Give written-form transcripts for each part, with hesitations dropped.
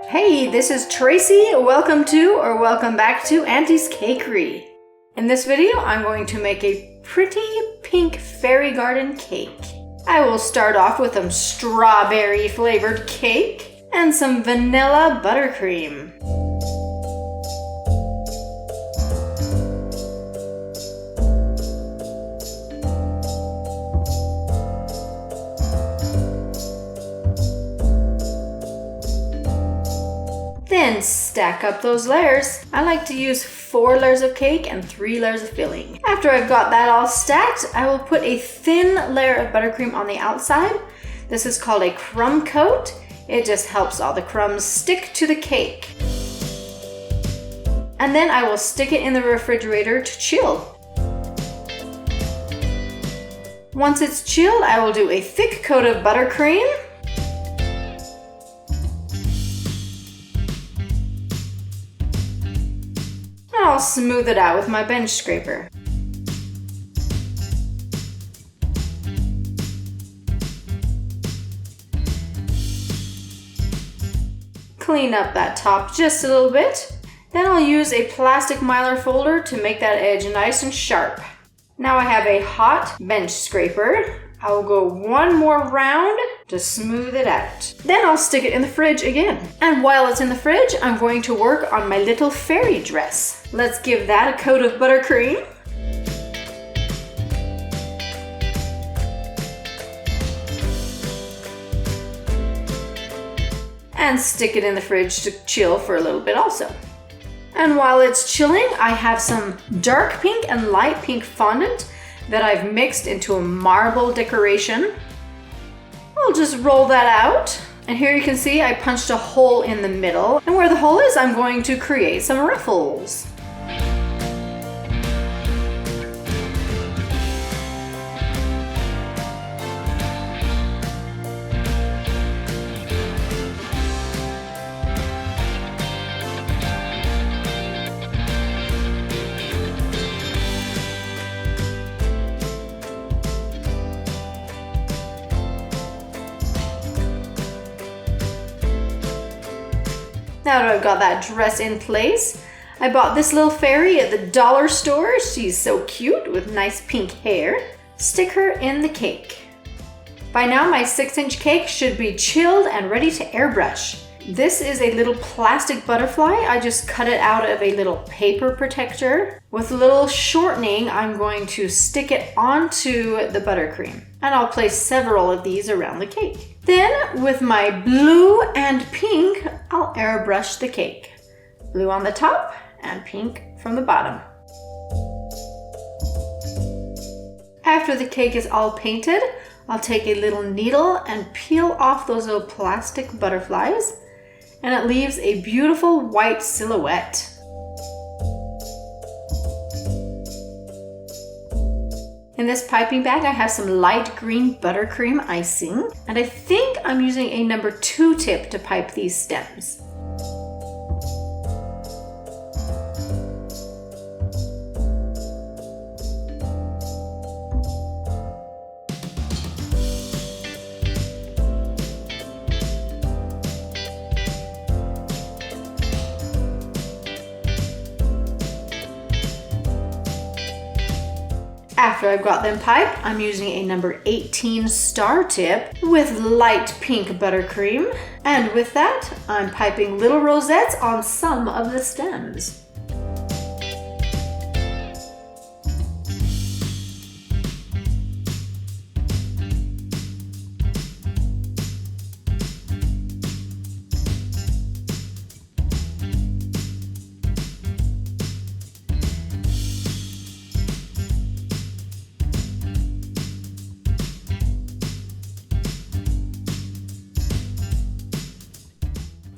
Hey, this is Tracy. Welcome to or welcome back to Auntie's Cakery. In this video, I'm going to make a pretty pink fairy garden cake. I will start off with some strawberry flavored cake and some vanilla buttercream. Then stack up those layers. I like to use 4 layers of cake and 3 layers of filling. After I've got that all stacked, I will put a thin layer of buttercream on the outside. This is called a crumb coat. It just helps all the crumbs stick to the cake. And then I will stick it in the refrigerator to chill. Once it's chilled, I will do a thick coat of buttercream. I'll smooth it out with my bench scraper. Clean up that top just a little bit. Then I'll use a plastic mylar folder to make that edge nice and sharp. Now I have a hot bench scraper. I will go one more round to smooth it out. Then I'll stick it in the fridge again. And while it's in the fridge, I'm going to work on my little fairy dress. Let's give that a coat of buttercream. And stick it in the fridge to chill for a little bit also. And while it's chilling, I have some dark pink and light pink fondant that I've mixed into a marble decoration. I'll just roll that out. And here you can see I punched a hole in the middle. And where the hole is, I'm going to create some ruffles. Now that I've got that dress in place, I bought this little fairy at the dollar store. She's so cute with nice pink hair. Stick her in the cake. By now my 6-inch cake should be chilled and ready to airbrush. This is a little plastic butterfly. I just cut it out of a little paper protector. With a little shortening, I'm going to stick it onto the buttercream. And I'll place several of these around the cake. Then, with my blue and pink, I'll airbrush the cake. Blue on the top and pink from the bottom. After the cake is all painted, I'll take a little needle and peel off those little plastic butterflies, and it leaves a beautiful white silhouette. In this piping bag, I have some light green buttercream icing, and I think I'm using a number 2 tip to pipe these stems. After I've got them piped, I'm using a number 18 star tip with light pink buttercream. And with that, I'm piping little rosettes on some of the stems.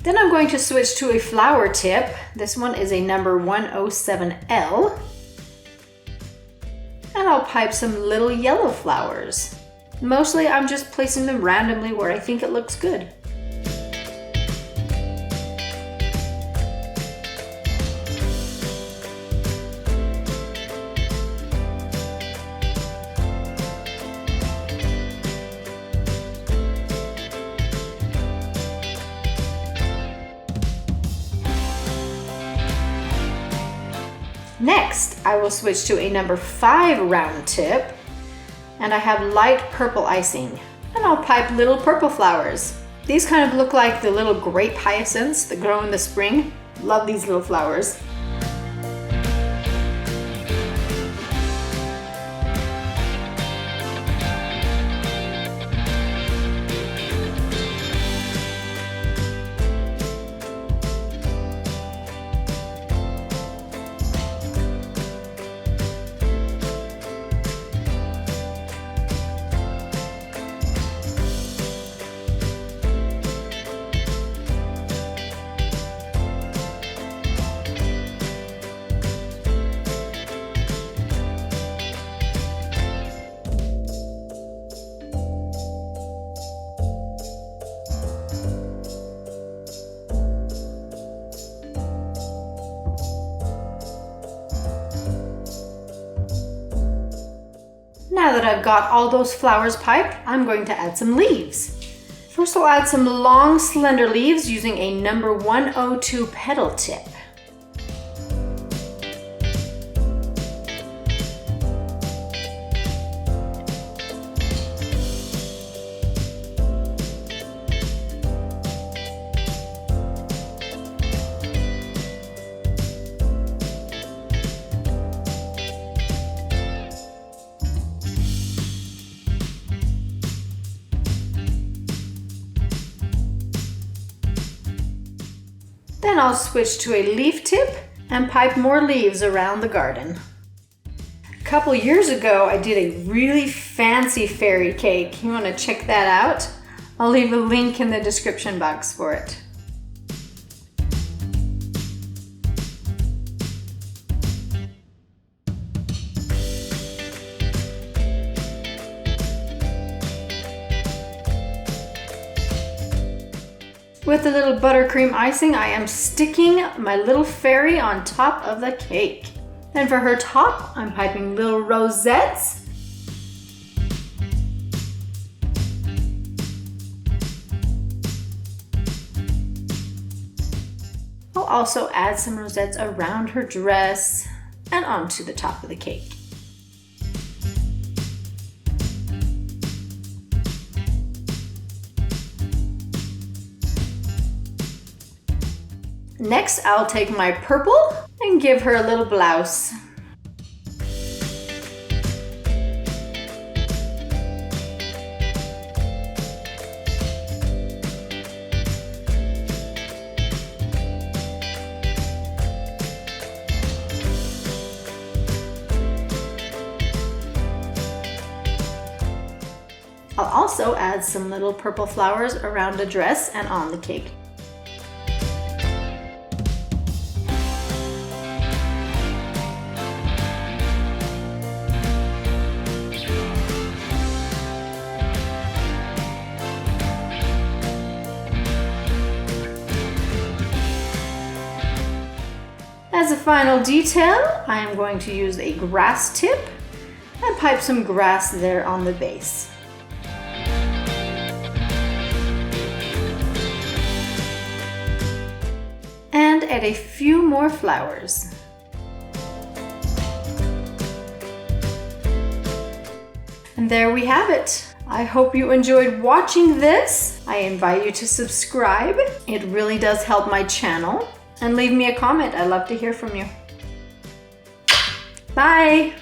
Then I'm going to switch to a flower tip. This one is a number 107L. And I'll pipe some little yellow flowers. Mostly I'm just placing them randomly where I think it looks good. Next, I will switch to a number 5 round tip, and I have light purple icing, and I'll pipe little purple flowers. These kind of look like the little grape hyacinths that grow in the spring. Love these little flowers. Now that I've got all those flowers piped, I'm going to add some leaves. First I'll add some long slender leaves using a number 102 petal tip. Then I'll switch to a leaf tip and pipe more leaves around the garden. A couple years ago, I did a really fancy fairy cake. You want to check that out? I'll leave a link in the description box for it. With the little buttercream icing, I am sticking my little fairy on top of the cake. And for her top, I'm piping little rosettes. I'll also add some rosettes around her dress and onto the top of the cake. Next, I'll take my purple and give her a little blouse. I'll also add some little purple flowers around the dress and on the cake. As a final detail, I am going to use a grass tip and pipe some grass there on the base. And add a few more flowers. And there we have it. I hope you enjoyed watching this. I invite you to subscribe. It really does help my channel. And leave me a comment. I'd love to hear from you. Bye!